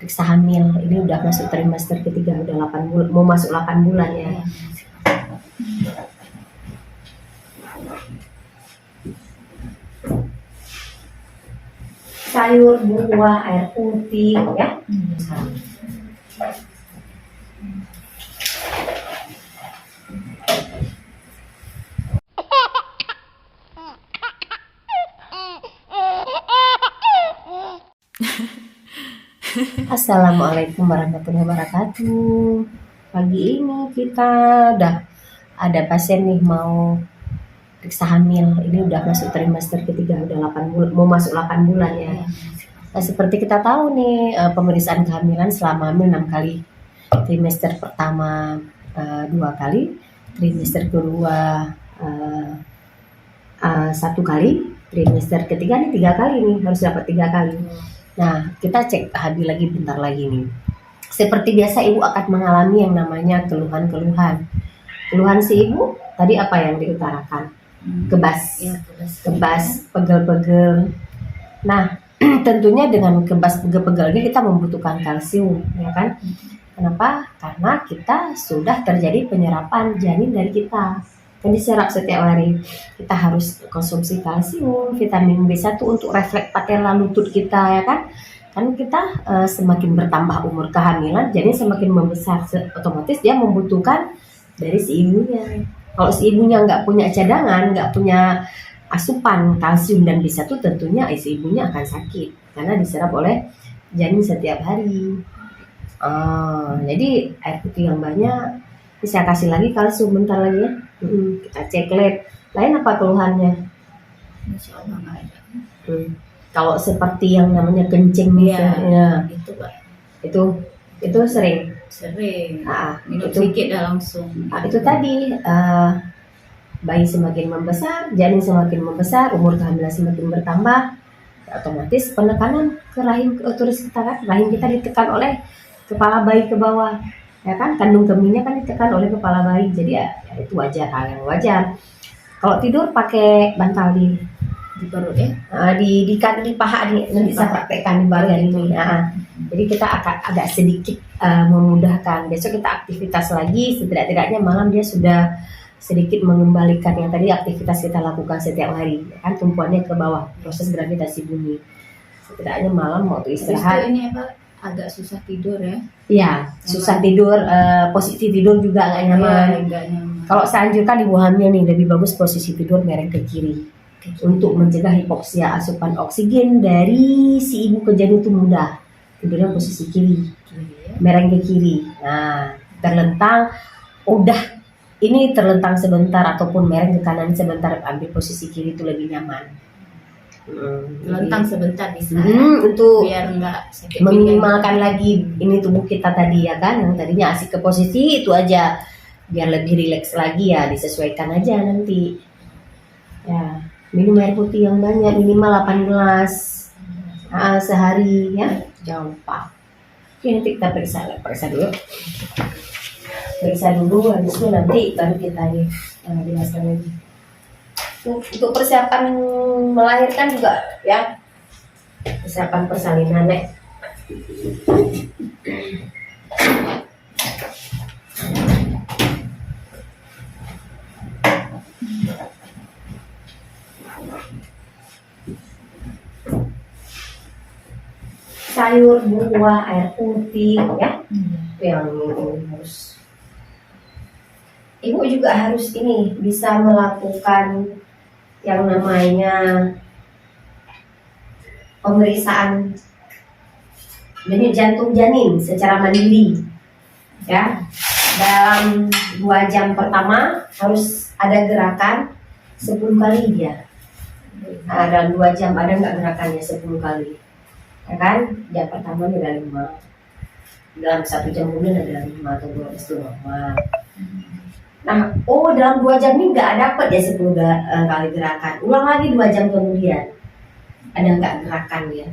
periksa hamil. Ini udah masuk trimester ketiga, udah 8 bulan, mau masuk 8 bulan ya. Sayur, buah, air putih ya. Assalamualaikum warahmatullahi wabarakatuh. Pagi ini kita udah ada pasien nih mau periksa hamil. Ini udah masuk trimester ketiga, udah 8 bulan, mau masuk 8 bulan ya. Nah, seperti kita tahu nih, pemeriksaan kehamilan selama hamil 6 kali. Trimester pertama 2 kali, trimester kedua 1 kali, trimester ketiga nih 3 kali nih, harus dapat 3 kali. Nah, kita cek HB lagi bentar lagi nih. Seperti biasa ibu akan mengalami yang namanya keluhan-keluhan. Keluhan si ibu tadi apa yang diutarakan? Kebas, kebas, pegel-pegel. Nah, tentunya dengan kebas pegel-pegel ini kita membutuhkan kalsium, ya kan? Kenapa? Karena kita sudah terjadi penyerapan janin dari kita. Kan diserap setiap hari. Kita harus konsumsi kalsium, vitamin B1 untuk refleks patella lutut kita, ya kan? Kan kita semakin bertambah umur kehamilan, jadi semakin membesar, otomatis dia membutuhkan dari si ibunya. Kalau si ibunya nggak punya cadangan, nggak punya asupan kalsium dan B1, tentunya si ibunya akan sakit karena diserap oleh janin setiap hari. Jadi air putih yang banyak. Bisa kasih lagi kalsium bentar lagi ya. Kita cek lab. Lain apa keluhannya? Insya Allah nggak ada. Kalau seperti yang namanya kencing misalnya, Itu Pak. Itu sering. Minum itu, sedikit dah langsung. Itu tadi bayi semakin membesar, janin semakin membesar, umur kehamilan semakin bertambah, otomatis penekanan ke rahim uterus kita kan, rahim kita ditekan oleh kepala bayi ke bawah. Ya kan, kandung kemihnya kan ditekan oleh kepala bayi, jadi ya itu wajar, hal yang wajar. Kalau tidur pakai bantal di perut ya, di paha nih, bisa praktekkan di bagian ini. Jadi kita akan agak sedikit memudahkan. Besok kita aktivitas lagi, setidak-tidaknya malam dia sudah sedikit mengembalikan yang tadi aktivitas kita lakukan setiap hari. Kan tumpuannya ke bawah, proses gravitasi bumi. Setidaknya malam waktu istirahat. Ini apa? Agak susah tidur ya? Iya, susah tidur, posisi tidur juga nggak nyaman. Kalau saya anjurkan ibu hamil nih, lebih bagus posisi tidur miring ke kiri untuk mencegah hipoksia. Asupan oksigen dari si ibu ke janin itu mudah. Tidurnya posisi kiri, miring ke kiri. Nah, terlentang, ini terlentang sebentar ataupun miring ke kanan sebentar, ambil posisi kiri itu lebih nyaman. Lentang sebentar bisa untuk biar enggak meminimalkan lagi ini tubuh kita tadi ya kan, yang tadinya asik ke posisi itu aja, biar lebih rileks lagi ya, disesuaikan aja nanti ya. Minum air putih yang banyak, minimal 8 gelas sehari ya, jangan lupa. Oke, nanti kita periksa dulu, habis itu nanti baru kita jelaskan lagi. Untuk persiapan melahirkan juga ya, persiapan persalinan nek. Sayur, buah, air putih ya, yang harus. Ibu juga harus bisa melakukan yang namanya pemeriksaan denyut jantung janin secara mandiri ya. Dalam 2 jam pertama harus ada gerakan 10 kali dia. Nah, dalam 2 jam ada nggak gerakannya 10 kali ya kan? Jam pertama ada 5, dalam 1 jam kemudian ada 5 atau 12 itu normal. Nah, dalam 2 jam ini nggak dapat ya 10 kali gerakan. Ulang lagi 2 jam kemudian. Ada nggak gerakan ya?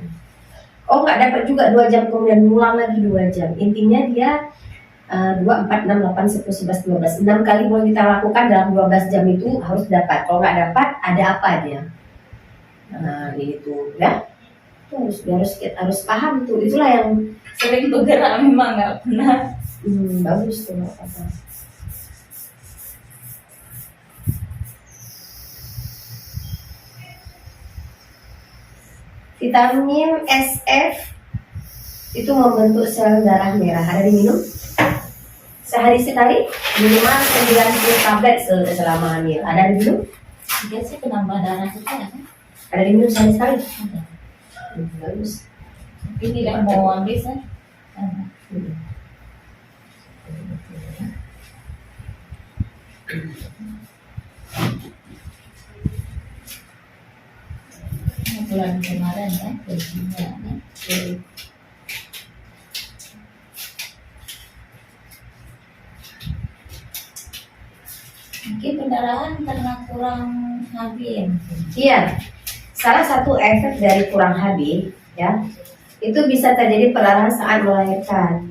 Nggak dapat juga 2 jam kemudian, ulang lagi 2 jam. Intinya dia 2, 4, 6, 8, 10, 11, 12. 6 kali boleh kita lakukan dalam 12 jam itu harus dapat. Kalau nggak dapat, ada apa dia? Nah, itu ya. Harus paham tuh. Itulah yang sering bergerak memang nggak pernah. Bagus tuh nggak apa-apa. Vitamin SF itu membentuk sel darah merah. Ada diminum sehari sekali, minimal 90 tablet selama hamil. Ada diminum? Dia sih penambah darah juga kan. Ada diminum sehari sekali. Ada. Bagus. Tapi tidak mau habis kan. Bulan kemarin ya, gajinya kan. Mungkin pendarahan karena kurang habis. Iya, salah satu efek dari kurang HB ya, itu bisa terjadi perdarahan saat melahirkan.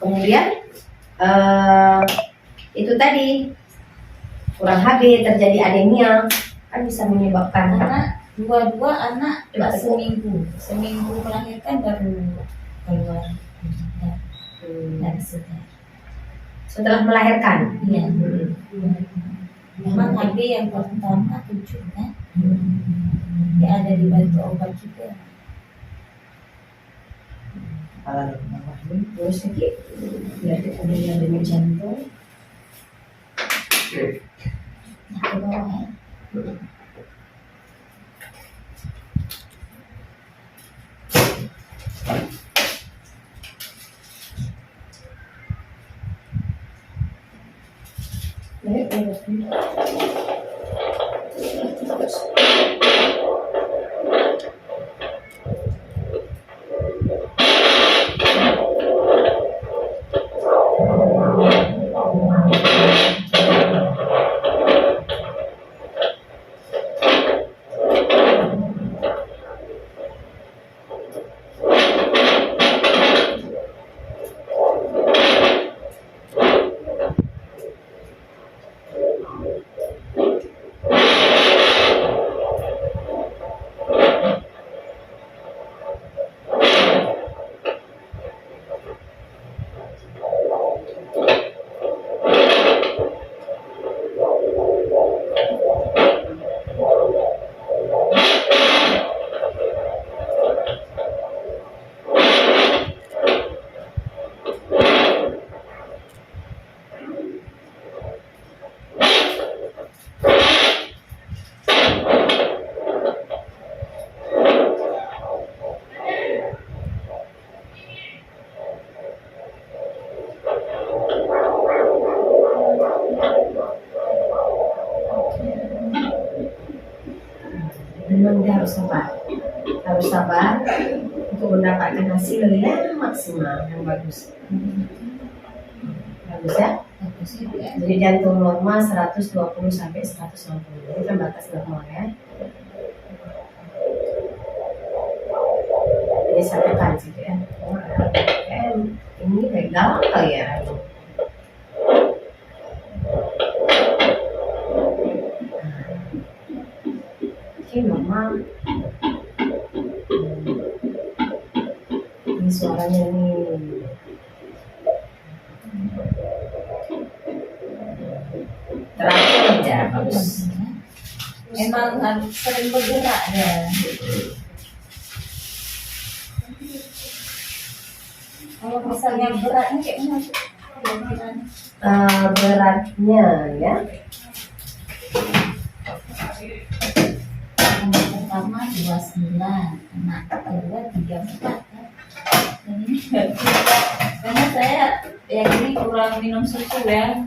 Kemudian itu tadi kurang HB terjadi anemia kan bisa menyebabkan Karena dua-dua anak nggak seminggu melahirkan baru keluar dari segar. setelah melahirkan. Iya. Memang HB yang pertama 7 kan. Dia ada dibantu obat juga. Kalau terus lagi biar kita dengar denyut jantung. Nah, ke bawah ya. Memang dia harus sabar untuk mendapatkan hasil yang maksimal, yang bagus. Bagus ya. Bagus juga. Jadi jantung normal 120 sampai 160. Ini kan batas normal ya. Jadi satukan gitu ya. Ini legal kali ya. Oke, normal. Ini suaranya nih. Terakhir aja bagus. Emang harus sering bergerak ya. Kalau misalnya beratnya kayak mana? Beratnya ya. Anak pertama 29, anak kedua 34 kan. Dan ini nggak bisa. Karena saya yang ini kurang minum susu ya.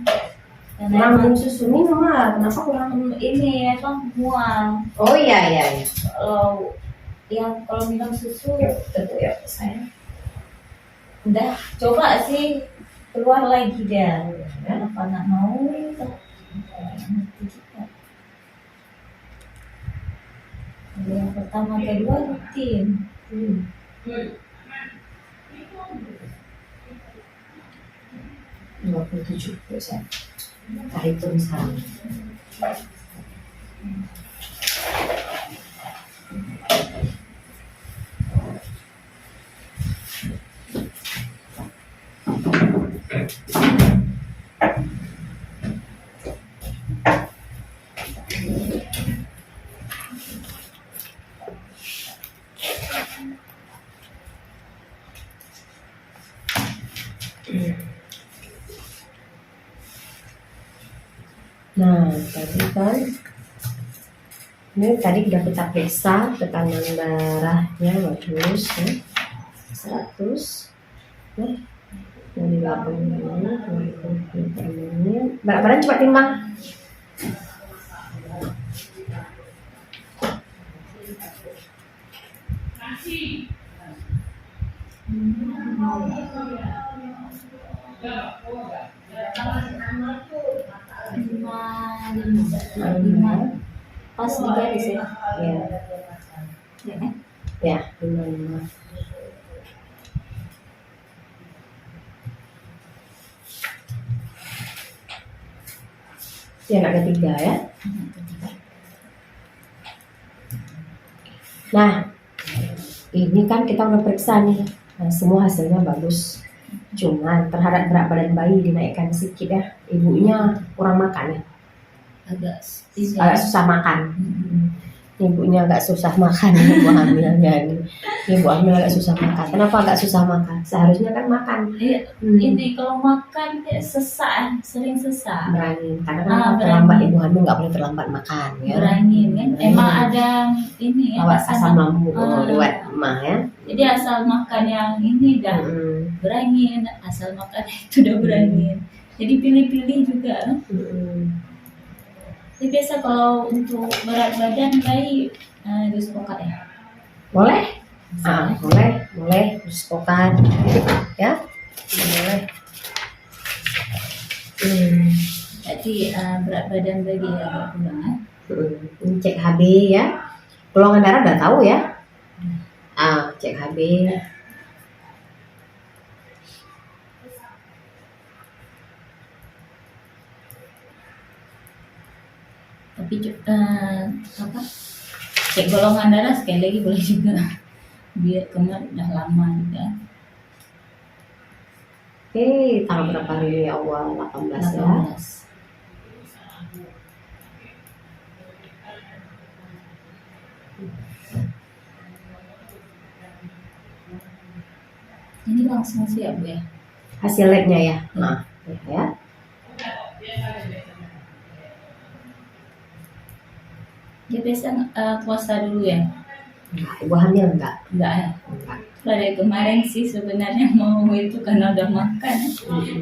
Dan Kurang emang minum susu, minum lah. Kenapa kurang? ini apa mual. Oh iya iya. Iya. Kalau minum susu Tentu ya saya. udah coba sih keluar lagi dia. Kenapa nggak mau? Ngerti juga. Kalau yang pertama kedua rutin. 27%. Kita hitung sekarang. Nah, tadi kan ini tadi udah kita periksa tekanan darahnya bagus ya. 100 ya. Dari 80 per menit. Berat badan coba timbang. Lima pas di garis ya. Ya, Ya kan? ya 55. Ya, anak ketiga ya. Nah, ini kan kita udah periksa nih. Nah, semua hasilnya bagus. Cuman terhadap berat badan bayi dinaikkan sedikit ya. Ibunya kurang makan ya. Agak Agak susah makan. Mm-mm. Ibunya agak susah makan, ibu hamilnya ini. Ibu hamil agak susah makan. Kenapa agak susah makan? Seharusnya kan makan. Iya, ini kalau makan kayak sesak, sering sesak. Berangin. Karena Ah, kan terlambat berangin. ibu hamil nggak boleh terlambat makan ya. Berangin kan? Berangin. Emang ada ini ya Awas asam lambung Ah. riwayat emah ya. Jadi asal makan yang ini dah Mm-mm. berangin, asal makan itu udah berangin. Jadi pilih-pilih juga. Kan? Mm-mm. Jadi biasa kalau untuk berat badan bayi disepokat ya. Boleh? Boleh. Diskokan ya. Boleh. Jadi berat badan bagi agak kurang ya. Ini cek HB ya. Golongan darah udah tahu ya. Cek HB. Tapi apa? Cek golongan darah sekali lagi boleh juga. Biar kemarin udah lama juga. Oke, tanggal berapa hari ini awal 18 ya. 18. Ini langsung siap ya. Hasil labnya ya. Nah, ya. Dia biasa puasa dulu ya. Nah, ibu hamil enggak? Enggak ya. Enggak. Dari kemarin sih sebenarnya mau itu karena udah makan.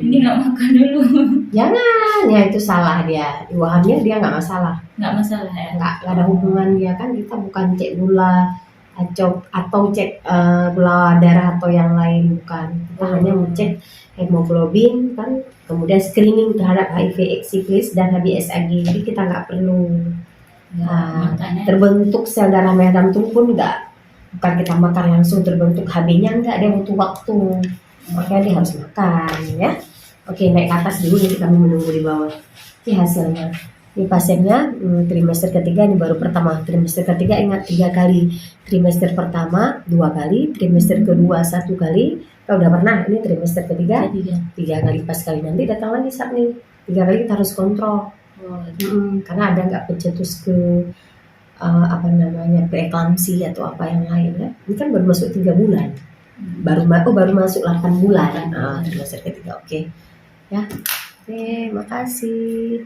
Ini nggak makan dulu. Jangan, ya itu salah dia. Ibu hamil dia nggak masalah. Nggak masalah ya. Nggak ada hubungan dia kan, kita bukan cek gula atau cek gula darah atau yang lain, bukan. Kita hanya cek hemoglobin kan, kemudian screening terhadap HIV, syphilis dan HBsAg. Jadi kita nggak perlu Makanya terbentuk sel darah merah dalam tubuh pun nggak, bukan kita makan langsung terbentuk HB-nya, enggak, dia butuh waktu, makanya dia harus makan ya. Oke, naik ke atas dulu, jadi kami menunggu di bawah. Ini hasilnya. Ini pasiennya trimester ketiga, ini baru pertama. Trimester ketiga ingat 3 kali. Trimester pertama 2 kali, trimester kedua 1 kali. Kalau udah pernah, ini trimester ketiga jadi 3 kali, pas kali nanti datang lagi saat nih 3 kali kita harus kontrol. Karena ada nggak pencetus ke preeklamsi atau apa yang lain ya. Ini kan baru masuk 3 bulan, baru masuk 8 bulan. Trimester ketiga. Oke ya, oke, makasih.